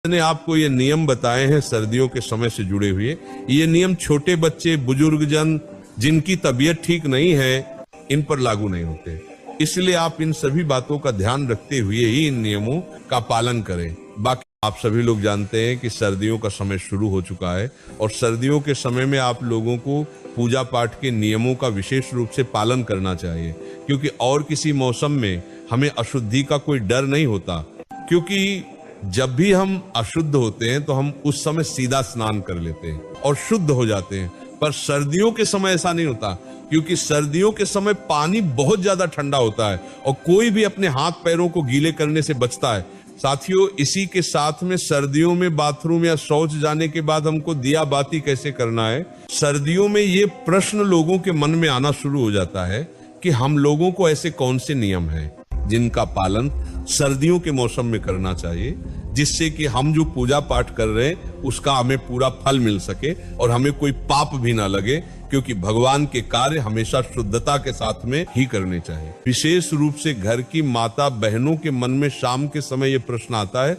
ने आपको ये नियम बताए हैं सर्दियों के समय से जुड़े हुए। ये नियम छोटे बच्चे, बुजुर्ग जन जिनकी तबीयत ठीक नहीं है, इन पर लागू नहीं होते। इसलिए आप इन सभी बातों का ध्यान रखते हुए ही इन नियमों का पालन करें। बाकी आप सभी लोग जानते हैं कि सर्दियों का समय शुरू हो चुका है और सर्दियों के समय में आप लोगों को पूजा पाठ के नियमों का विशेष रूप से पालन करना चाहिए, क्योंकि और किसी मौसम में हमें अशुद्धि का कोई डर नहीं होता। क्योंकि जब भी हम अशुद्ध होते हैं तो हम उस समय सीधा स्नान कर लेते हैं और शुद्ध हो जाते हैं, पर सर्दियों के समय ऐसा नहीं होता, क्योंकि सर्दियों के समय पानी बहुत ज्यादा ठंडा होता है और कोई भी अपने हाथ पैरों को गीले करने से बचता है। साथियों, इसी के साथ में सर्दियों में बाथरूम या शौच जाने के बाद हमको दिया बाती कैसे करना है, सर्दियों में ये प्रश्न लोगों के मन में आना शुरू हो जाता है कि हम लोगों को ऐसे कौन से नियम हैं जिनका पालन सर्दियों के मौसम में करना चाहिए, जिससे कि हम जो पूजा पाठ कर रहे हैं उसका हमें पूरा फल मिल सके और हमें कोई पाप भी ना लगे, क्योंकि भगवान के कार्य हमेशा शुद्धता के साथ में ही करने चाहिए। विशेष रूप से घर की माता बहनों के मन में शाम के समय ये प्रश्न आता है,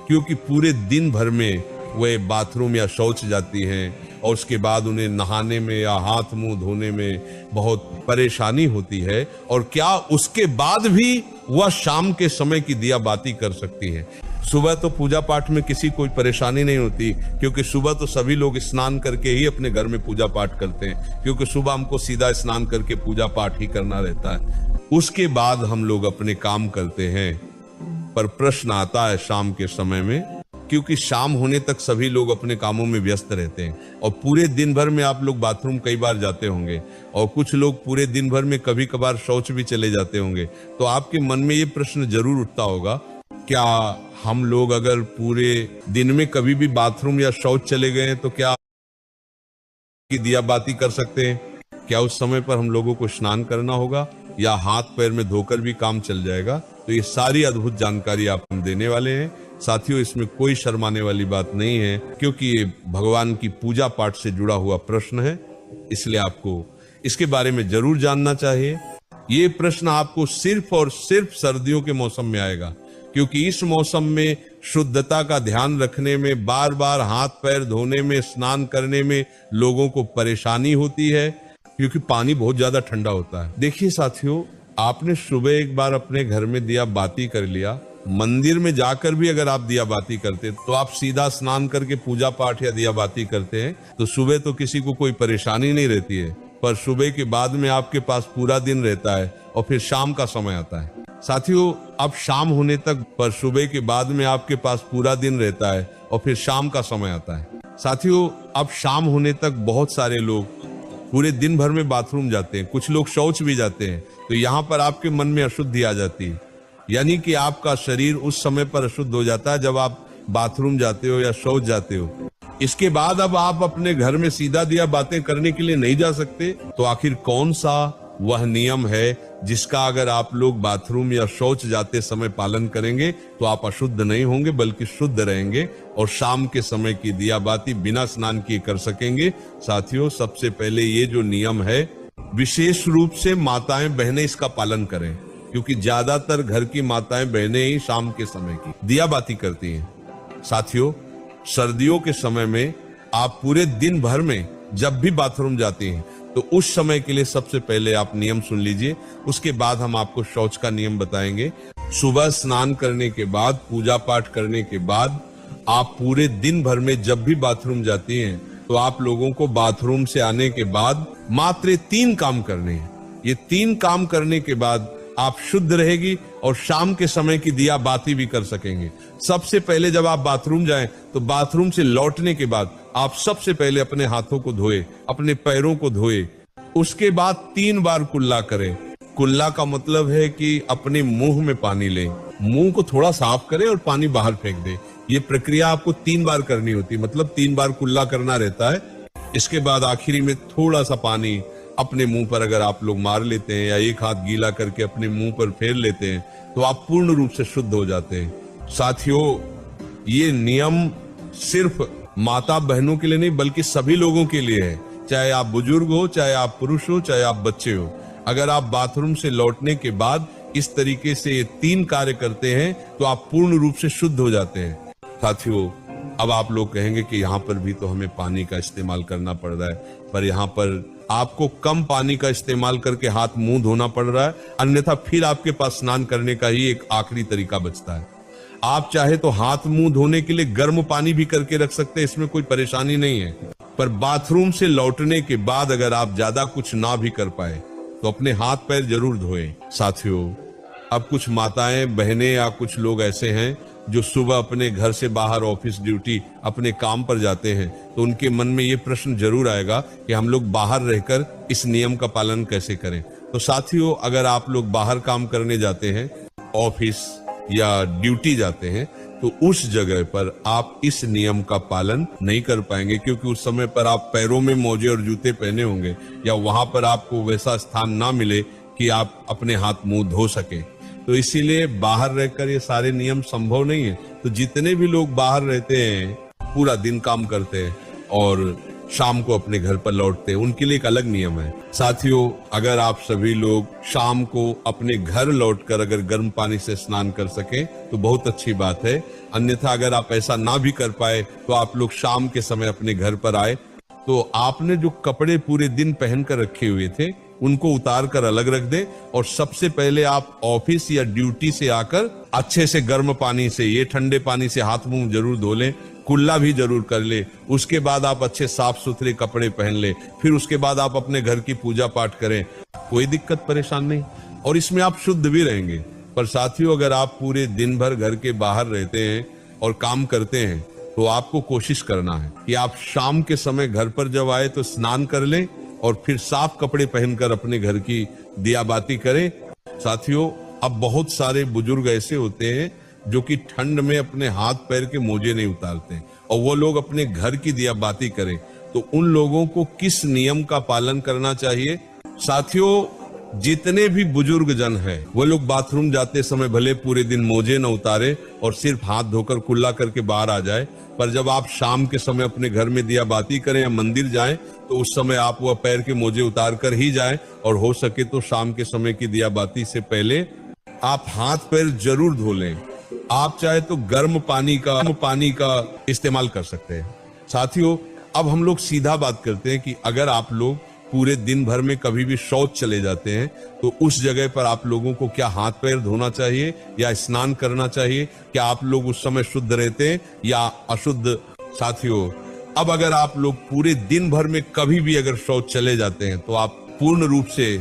क्योंकि पूरे दिन भर में वे बाथरूम या शौच जाती हैं और उसके बाद उन्हें नहाने में या हाथ मुंह धोने में बहुत परेशानी होती है, और क्या उसके बाद भी वह शाम के समय की दिया बाती कर सकती है। सुबह तो पूजा पाठ में किसी कोई परेशानी नहीं होती, क्योंकि सुबह तो सभी लोग स्नान करके ही अपने घर में पूजा पाठ करते हैं, क्योंकि सुबह हमको सीधा स्नान करके पूजा पाठ ही करना रहता है। उसके बाद हम लोग अपने काम करते हैं, पर प्रश्न आता है शाम के समय में, क्योंकि शाम होने तक सभी लोग अपने कामों में व्यस्त रहते हैं और पूरे दिन भर में आप लोग बाथरूम कई बार जाते होंगे और कुछ लोग पूरे दिन भर में कभी कभार शौच भी चले जाते होंगे। तो आपके मन में ये प्रश्न जरूर उठता होगा, क्या हम लोग अगर पूरे दिन में कभी भी बाथरूम या शौच चले गए तो क्या की दिया बाती कर सकते हैं? क्या उस समय पर हम लोगों को स्नान करना होगा या हाथ पैर में धोकर भी काम चल जाएगा? तो ये सारी अद्भुत जानकारी आप हम देने वाले हैं। साथियों, इसमें कोई शर्माने वाली बात नहीं है, क्योंकि ये भगवान की पूजा पाठ से जुड़ा हुआ प्रश्न है, इसलिए आपको इसके बारे में जरूर जानना चाहिए। ये प्रश्न आपको सिर्फ और सिर्फ सर्दियों के मौसम में आएगा, क्योंकि इस मौसम में शुद्धता का ध्यान रखने में, बार बार हाथ पैर धोने में, स्नान करने में लोगों को परेशानी होती है, क्योंकि पानी बहुत ज्यादा ठंडा होता है। देखिए साथियों, आपने सुबह एक बार अपने घर में दिया बाती कर लिया, मंदिर में जाकर भी अगर आप दिया बाती करते तो आप सीधा स्नान करके पूजा पाठ या दिया बाती करते हैं तो सुबह तो किसी को कोई परेशानी नहीं रहती है, पर सुबह के बाद में आपके पास पूरा दिन रहता है और फिर शाम का समय आता है। साथियों, अब शाम होने तक, पर सुबह के बाद में आपके पास पूरा दिन रहता है और फिर शाम का समय आता है। साथियों, अब शाम होने तक बहुत सारे लोग पूरे दिन भर में बाथरूम जाते हैं, कुछ लोग शौच भी जाते हैं, तो यहाँ पर आपके मन में अशुद्धि आ जाती है, यानी कि आपका शरीर उस समय पर अशुद्ध हो जाता है जब आप बाथरूम जाते हो या शौच जाते हो। इसके बाद अब आप अपने घर में सीधा दिया बातें करने के लिए नहीं जा सकते, तो आखिर कौन सा वह नियम है जिसका अगर आप लोग बाथरूम या शौच जाते समय पालन करेंगे तो आप अशुद्ध नहीं होंगे बल्कि शुद्ध रहेंगे और शाम के समय की दिया बाती बिना स्नान किए कर सकेंगे? साथियों, सबसे पहले ये जो नियम है, विशेष रूप से माताएं बहनें इसका पालन करें, क्योंकि ज्यादातर घर की माताएं बहनें ही शाम के समय की दिया बाती करती हैं। साथियों, सर्दियों के समय में आप पूरे दिन भर में जब भी बाथरूम जाती हैं तो उस समय के लिए सबसे पहले आप नियम सुन लीजिए, उसके बाद हम आपको शौच का नियम बताएंगे। सुबह स्नान करने के बाद, पूजा पाठ करने के बाद आप पूरे दिन भर में जब भी बाथरूम जाती हैं तो आप लोगों को बाथरूम से आने के बाद मात्र 3 काम करने हैं। ये 3 काम करने के बाद आप शुद्ध रहेगी और शाम के समय की दिया बाती भी कर सकेंगे। सबसे पहले जब आप बाथरूम जाएं तो बाथरूम से लौटने के बाद आप सबसे पहले अपने हाथों को धोए, अपने पैरों को धोए, उसके बाद 3 बार कुल्ला करें। कुल्ला का मतलब है कि अपने मुंह में पानी लें, मुंह को थोड़ा साफ करें और पानी बाहर फेंक दें। ये प्रक्रिया आपको 3 बार करनी होती है, मतलब 3 बार कुल्ला करना रहता है। इसके बाद आखिरी में थोड़ा सा पानी अपने मुंह पर अगर आप लोग मार लेते हैं या एक हाथ गीला करके अपने मुंह पर फेर लेते हैं तो आप पूर्ण रूप से शुद्ध हो जाते हैं। साथियों, ये नियम सिर्फ माता बहनों के लिए नहीं बल्कि सभी लोगों के लिए है, चाहे आप बुजुर्ग हो, चाहे आप पुरुष हो, चाहे आप बच्चे हो। अगर आप बाथरूम से लौटने के बाद इस तरीके से ये 3 कार्य करते हैं तो आप पूर्ण रूप से शुद्ध हो जाते हैं। साथियों, अब आप लोग कहेंगे कि यहाँ पर भी तो हमें पानी का इस्तेमाल करना पड़ रहा है, पर यहाँ पर आपको कम पानी का इस्तेमाल करके हाथ मुंह धोना पड़ रहा है, अन्यथा फिर आपके पास स्नान करने का ही एक आखिरी तरीका बचता है। आप चाहे तो हाथ मुंह धोने के लिए गर्म पानी भी करके रख सकते हैं, इसमें कोई परेशानी नहीं है। पर बाथरूम से लौटने के बाद अगर आप ज्यादा कुछ ना भी कर पाए तो अपने हाथ पैर जरूर धोएं। साथियों, अब कुछ माताएं बहनें या कुछ लोग ऐसे हैं जो सुबह अपने घर से बाहर ऑफिस ड्यूटी अपने काम पर जाते हैं, तो उनके मन में ये प्रश्न जरूर आएगा कि हम लोग बाहर रहकर इस नियम का पालन कैसे करें। तो साथियों, अगर आप लोग बाहर काम करने जाते हैं, ऑफिस या ड्यूटी जाते हैं, तो उस जगह पर आप इस नियम का पालन नहीं कर पाएंगे, क्योंकि उस समय पर आप पैरों में मोजे और जूते पहने होंगे या वहां पर आपको वैसा स्थान ना मिले कि आप अपने हाथ मुंह धो सके। तो इसीलिए बाहर रहकर ये सारे नियम संभव नहीं है। तो जितने भी लोग बाहर रहते हैं, पूरा दिन काम करते हैं और शाम को अपने घर पर लौटते हैं, उनके लिए एक अलग नियम है। साथियों, अगर आप सभी लोग शाम को अपने घर लौटकर अगर गर्म पानी से स्नान कर सकें तो बहुत अच्छी बात है। अन्यथा अगर आप ऐसा ना भी कर पाए तो आप लोग शाम के समय अपने घर पर आए तो आपने जो कपड़े पूरे दिन पहनकर रखे हुए थे उनको उतार कर अलग रख दे, और सबसे पहले आप ऑफिस या ड्यूटी से आकर अच्छे से गर्म पानी से, ये ठंडे पानी से हाथ मुंह जरूर धो लें, कुल्ला भी जरूर कर ले। उसके बाद आप अच्छे साफ सुथरे कपड़े पहन ले, फिर उसके बाद आप अपने घर की पूजा पाठ करें, कोई दिक्कत परेशान नहीं, और इसमें आप शुद्ध भी रहेंगे। पर साथियों, अगर आप पूरे दिन भर घर के बाहर रहते हैं और काम करते हैं तो आपको कोशिश करना है कि आप शाम के समय घर पर जब आए तो स्नान कर लें और फिर साफ कपड़े पहनकर अपने घर की दिया बाती करें। साथियों, अब बहुत सारे बुजुर्ग ऐसे होते हैं जो कि ठंड में अपने हाथ पैर के मोजे नहीं उतारते और वो लोग अपने घर की दिया बाती करें, तो उन लोगों को किस नियम का पालन करना चाहिए? साथियों, जितने भी बुजुर्ग जन हैं वो लोग बाथरूम जाते समय भले पूरे दिन मोजे न उतारे और सिर्फ हाथ धोकर कुल्ला करके बाहर आ जाए, पर जब आप शाम के समय अपने घर में दिया बाती करें या मंदिर जाएं तो उस समय आप वह पैर के मोजे उतार कर ही जाएं, और हो सके तो शाम के समय की दिया बाती से पहले आप हाथ पैर जरूर धो लें। आप चाहे तो गर्म पानी का इस्तेमाल कर सकते हैं। साथियों, अब हम लोग सीधा बात करते हैं कि अगर आप लोग पूरे दिन भर में कभी भी शौच चले जाते हैं तो उस जगह पर आप लोगों को क्या हाथ पैर धोना चाहिए या स्नान करना चाहिए? क्या आप लोग उस समय शुद्ध रहते हैं या अशुद्ध? साथियों, अब अगर आप लोग पूरे दिन भर में कभी भी अगर शौच चले जाते हैं तो आप पूर्ण रूप से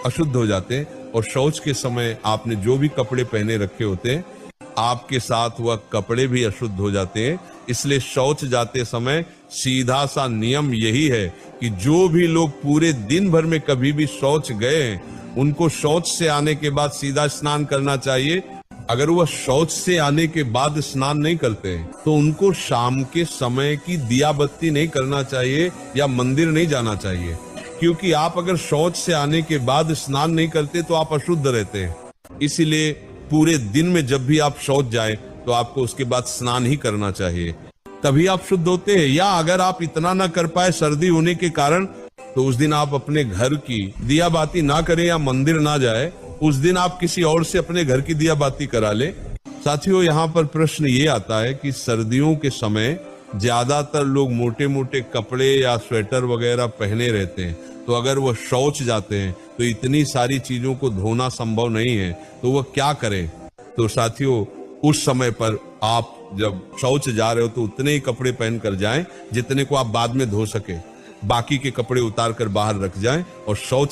अशुद्ध हो जाते हैं, और शौच के समय आपने जो भी कपड़े पहने रखे होते हैं आपके साथ वह कपड़े भी अशुद्ध हो जाते हैं। इसलिए शौच जाते समय सीधा सा नियम यही है कि जो भी लोग पूरे दिन भर में कभी भी शौच गए हैं उनको शौच से आने के बाद सीधा स्नान करना चाहिए। अगर वह शौच से आने के बाद स्नान नहीं करते हैं तो उनको शाम के समय की दिया बत्ती नहीं करना चाहिए या मंदिर नहीं जाना चाहिए, क्योंकि आप अगर शौच से आने के बाद स्नान नहीं करते तो आप अशुद्ध रहते हैं। इसीलिए पूरे दिन में जब भी आप शौच जाएं तो आपको उसके बाद स्नान ही करना चाहिए, तभी आप शुद्ध होते हैं। या अगर आप इतना ना कर पाए सर्दी होने के कारण, तो उस दिन आप अपने घर की दिया बाती ना करें या मंदिर ना जाए, उस दिन आप किसी और से अपने घर की दिया बाती करा ले। साथियों, यहाँ पर प्रश्न ये आता है कि सर्दियों के समय ज्यादातर लोग मोटे मोटे कपड़े या स्वेटर वगैरह पहने रहते हैं, तो अगर वह शौच जाते हैं तो इतनी सारी चीजों को धोना संभव नहीं है, तो वह क्या करें? तो साथियों, उस समय पर आप जब शौच जा रहे हो तो उतने ही कपड़े पहन कर जाएं जितने को आप बाद में धो सके, बाकी के कपड़े उतार कर बाहर रख जाएं और शौच